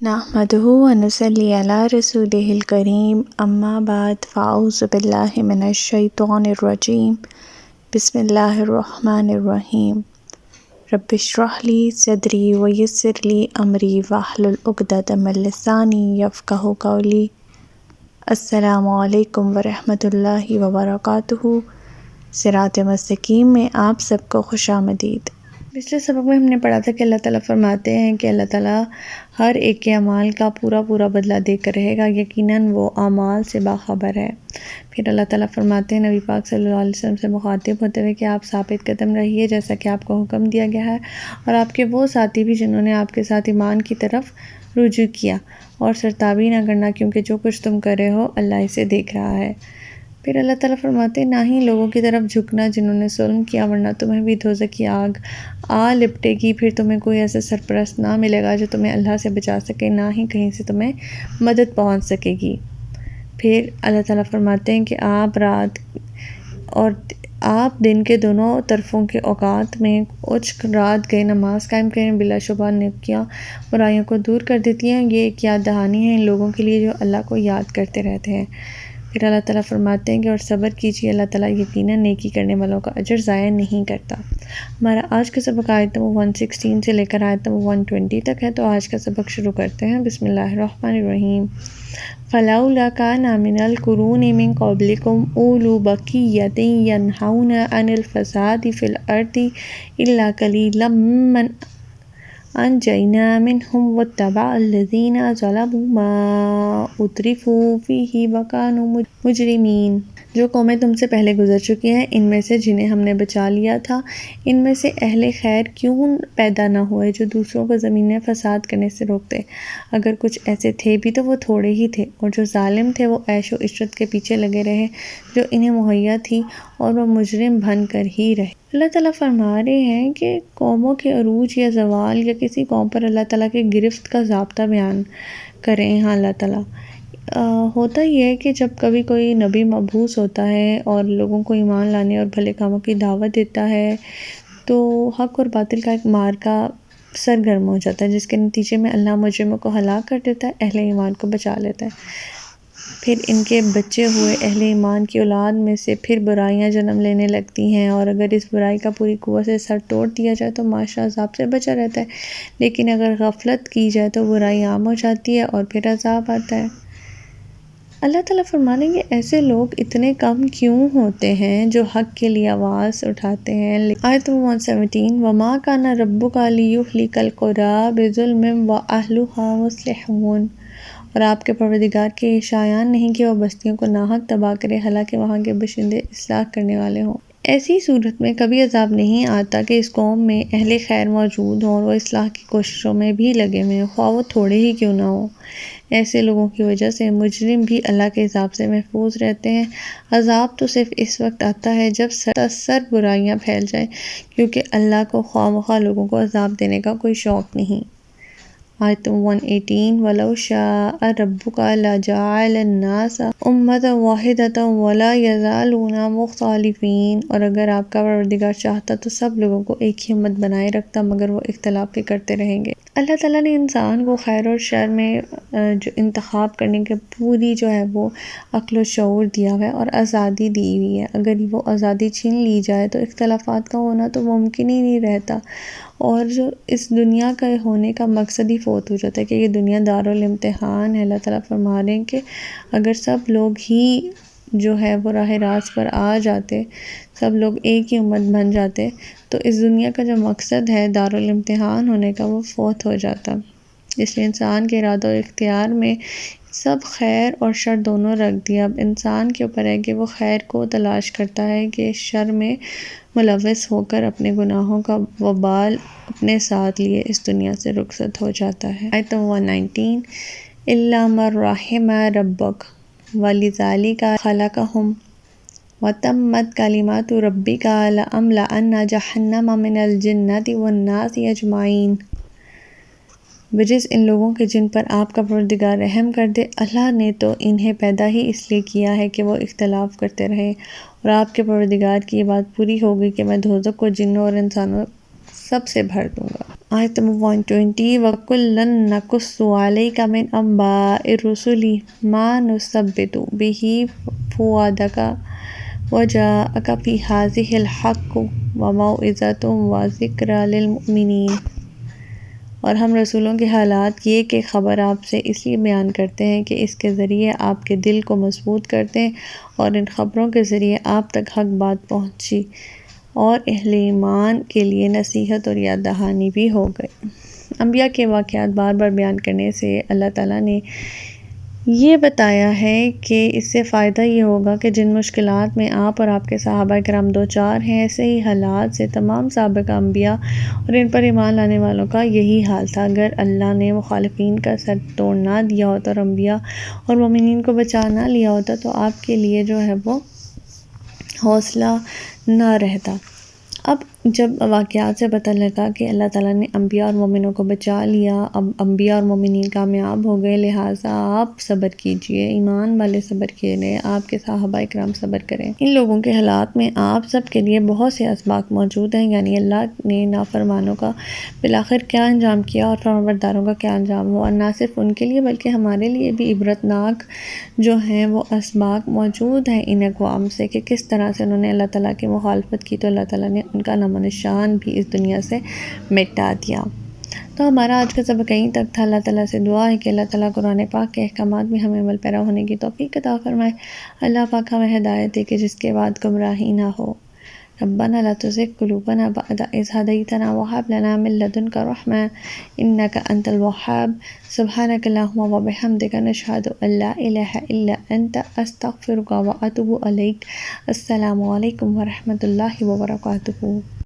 नहमदुहु व नुसल्ली अला रसूलिहिल करीम अम्मा बाद फ़अऊज़ु बिल्लाहि मिनश शैतानिर रजीम बिस्मिल्लाहिर रहमानिर रहीम रब्बिश्रह ली सदरी व यस्सिर ली अमरी वहलुल उक़दतम मिन लिसानी यफ़क़हू क़ौली। अस्सलामु अलैकुम व रहमतुल्लाहि व बरकातुहू। सिरात मुस्तकीम में आप सबको खुशामदीद। पिछले सबक में हमने पढ़ा था कि अल्लाह ताला फरमाते हैं कि अल्लाह ताला हर एक के अमाल का पूरा पूरा बदला देकर रहेगा, यकीनन वो अमाल से बाखबर है। फिर अल्लाह ताला फरमाते हैं नबी पाक सल्लल्लाहु अलैहि वसल्लम से मुखातिब होते हुए कि आप साबित कदम रहिए जैसा कि आपको हुक्म दिया गया है, और आपके वो साथी भी जिन्होंने आपके साथ ईमान की तरफ रुजू किया, और सरताबी ना करना क्योंकि जो कुछ तुम कर रहे हो अल्लाह इसे देख रहा है। फिर अल्लाह ताला फरमाते ना ही लोगों की तरफ झुकना जिन्होंने जुल्म किया, वरना तुम्हें भी दोज़ख की आग आ लिपटेगी। फिर तुम्हें कोई ऐसा सरपरस्त ना मिलेगा जो तुम्हें अल्लाह से बचा सके, ना ही कहीं से तुम्हें मदद पहुंच सकेगी। फिर अल्लाह ताला फरमाते हैं कि आप रात और आप दिन के दोनों तरफ़ों के औकात में उच्च रात गए नमाज कायम करें, बिलाशुबा नेकियां बुराइयों को दूर कर देती हैं। ये एक याद दहानी है इन लोगों के लिए जो अल्लाह को याद करते रहते हैं। फिर अल्लाह ताला फरमाते हैं कि और सब्र कीजिए, अल्लाह ताला यकीनन नेकी करने वालों का अजर ज़ाया नहीं करता। हमारा आज का सबक आयत नंबर 116 से लेकर आयत नंबर 120 तक है, तो आज का सबक शुरू करते हैं। बिस्मिल्लाहिर्रहमानिर्रहीम। फ़लौला काना मिनल कुरूनि मिन क़ब्लिकुम उलू बक़िय्यतिन यन्हौना अनिल फ़सादि फ़िल अर्दि इल्ला क़लीलन मिम्मन अंजयना मिनहुम वत्तबअल्लज़ीना ज़लमू मा उत्रिफू फ़ीही व कानू मुजरिमीन। जो कौमें तुमसे पहले गुजर चुकी हैं, इनमें से जिन्हें हमने बचा लिया था, इनमें से अहले खैर क्यों पैदा न हुए जो दूसरों को ज़मीन में फ़साद करने से रोकते। अगर कुछ ऐसे थे भी तो वो थोड़े ही थे, और जो ज़ालिम थे वो ऐशो इशरत के पीछे लगे रहे जो इन्हें मुहैया थी, और वो मुजरिम बन कर ही रहे। अल्लाह ताला फरमा रहे हैं कि कौमों के अरूज या ज़वाल या किसी कौम पर अल्लाह ताला के गिरफ्त का ज़ाब्ता बयान करें। यहाँ अल्लाह ताला होता ही है कि जब कभी कोई नबी मबूस होता है और लोगों को ईमान लाने और भले कामों की दावत देता है, तो हक़ और बातिल का एक मार्का सरगर्म हो जाता है, जिसके नतीजे में अल्लाह मुजरिमों को हलाक कर देता है, अहले ईमान को बचा लेता है। फिर इनके बच्चे हुए अहले ईमान की औलाद में से फिर बुराइयां जन्म लेने लगती हैं, और अगर इस बुराई का पूरी कुव्वत से सर तोड़ दिया जाए तो माशा अज़ाब से बचा रहता है, लेकिन अगर गफलत की जाए तो बुराई आम हो जाती है और फिर अज़ाब आता है। अल्लाह ताला फरमाएंगे ऐसे लोग इतने कम क्यों होते हैं जो हक़ के लिए आवाज़ उठाते हैं। आयत 117 वमा काना रब्बुका लियुहलिकल क़ुरा बिज़ुल्मिन व अहलुहा मुस्लिहून। और आपके परवरदिगार के शायान नहीं कि वह बस्तियों को नाहक तबाह करे, हालांकि वहाँ के बशिंदे इस्लाह करने वाले हों। ऐसी सूरत में कभी अज़ाब नहीं आता कि इस कौम में अहले खैर मौजूद हों और वो इस्लाह की कोशिशों में भी लगे हुए हैं, ख्वाह वो थोड़े ही क्यों ना हो। ऐसे लोगों की वजह से मुजरिम भी अल्लाह के हिसाब से महफूज रहते हैं। अज़ाब तो सिर्फ इस वक्त आता है जब सर बुराइयां फैल जाएं, क्योंकि अल्लाह को ख्वाह लोगों को अज़ाब देने का कोई शौक़ नहीं। आयत 118 वलौ शाअ रब्बुका लजअलन नासा उम्मतन वाहिदतन वला यज़ालूना मुख्तलिफीन। और अगर आपका परवरदिगार चाहता तो सब लोगों को एक ही उम्मत बनाए रखता, मगर वो इख्तलाफ भी करते रहेंगे। अल्लाह ताला ने इंसान को खैर और शर में जो इंतखाब करने की पूरी जो है वो अक्ल व शऊर दिया हुआ है और आज़ादी दी हुई है। अगर वो आज़ादी छीन ली जाए तो इख्तलाफात का होना तो मुमकिन ही नहीं रहता, और जो इस दुनिया का होने का मकसद ही फ़ौत हो जाता है कि ये दुनिया दारुल इम्तिहान है। अल्लाह ताला फरमा रहे हैं कि अगर सब लोग ही जो है वो राह रास्त पर आ जाते, सब लोग एक ही उम्मत बन जाते, तो इस दुनिया का जो मकसद है दारुल इम्तिहान होने का वो फ़ौत हो जाता। इसलिए इंसान के इरादा और इख्तियार में सब खैर और शर दोनों रख दिया। अब इंसान के ऊपर है कि वो खैर को तलाश करता है कि शर में मुलव्वस होकर अपने गुनाहों का वबाल अपने साथ लिए इस दुनिया से रुखसत हो जाता है। आयत 119 इल्ला मन रहिमा रब्बक वलिज़ालिका खलक़हुम वतम्मत कलिमातु रब्बिका लअमलअन्ना जहन्नम मिनल जिन्नति वन्नासि अजमाइन। बजिस इन लोगों के जिन पर आपका परवरदिगार रहम कर दे, अल्लाह ने तो इन्हें पैदा ही इसलिए किया है कि वो इख्तलाफ करते रहे, और आपके परवरदिगार की ये बात पूरी हो गई कि मैं दोज़ख को जिन्नों और इंसानों सब से भर दूंगा। آیت نمبر 120 وَكُلًّا نَقُصُّ عَلَيْكَ مِنْ أَنْبَاءِ الرُّسُلِ مَا نُثَبِّتُ بِهِ فُؤَادَكَ وَجَاءَكَ فِي هَٰذِهِ الْحَقُّ وَمَوْعِظَةٌ وَذِكْرَىٰ لِلْمُؤْمِنِينَ۔ اور ہم رسولوں کے حالات یہ کہ خبر آپ سے اس لیے بیان کرتے ہیں کہ اس کے ذریعے آپ کے دل کو مضبوط کرتے ہیں، اور ان خبروں کے ذریعے آپ تک حق بات پہنچی اور اہل ایمان کے لیے نصیحت اور یاد دہانی بھی ہو گئی۔ انبیاء کے واقعات بار بار بیان کرنے سے اللہ تعالیٰ نے یہ بتایا ہے کہ اس سے فائدہ یہ ہوگا کہ جن مشکلات میں آپ اور آپ کے صحابہ کرام دوچار ہیں، ایسے ہی حالات سے تمام سابقہ انبیاء اور ان پر ایمان لانے والوں کا یہی حال تھا۔ اگر اللہ نے مخالفین کا سر توڑ نہ دیا ہوتا اور انبیاء اور مومنین کو بچا نہ لیا ہوتا تو آپ کے لیے جو ہے وہ حوصلہ نہ رہتا۔ اب جب واقعات سے پتہ لگا کہ اللہ تعالیٰ نے انبیاء اور مومنوں کو بچا لیا، اب انبیاء اور مومنین کامیاب ہو گئے، لہٰذا آپ صبر کیجئے، ایمان والے صبر کریں، آپ کے صحابہ کرام صبر کریں۔ ان لوگوں کے حالات میں آپ سب کے لیے بہت سے اسباق موجود ہیں، یعنی اللہ نے نافرمانوں کا بالآخر کیا انجام کیا اور فرمانبرداروں کا کیا انجام ہوا، اور نہ صرف ان کے لیے بلکہ ہمارے لیے بھی عبرتناک جو ہیں وہ اسباق موجود ہیں ان اقوام سے کہ کس طرح سے انہوں نے اللہ تعالیٰ کی مخالفت کی تو اللہ تعالیٰ نے ان کا نام و نشان بھی اس دنیا سے مٹا دیا۔ تو ہمارا آج کا سبق یہیں تک تھا۔ اللہ تعالیٰ سے دعا ہے کہ اللہ تعالیٰ قرآن پاک کے احکامات میں ہمیں عمل پیرا ہونے کی توفیق عطا فرمائے۔ اللہ پاک ہمیں ہدایت دے کہ جس کے بعد گمراہی نہ ہو۔ ربنا لا تزغ قلوبنا بعد إذ هديتنا وهب لنا من لدنك رحمة إنك أنت الوهاب سبحانك اللهم وبحمدك نشهد أن لا إله إلا أنت أستغفرك وأتوب إليك۔ السلام علیکم ورحمۃ اللہ وبرکاتہ۔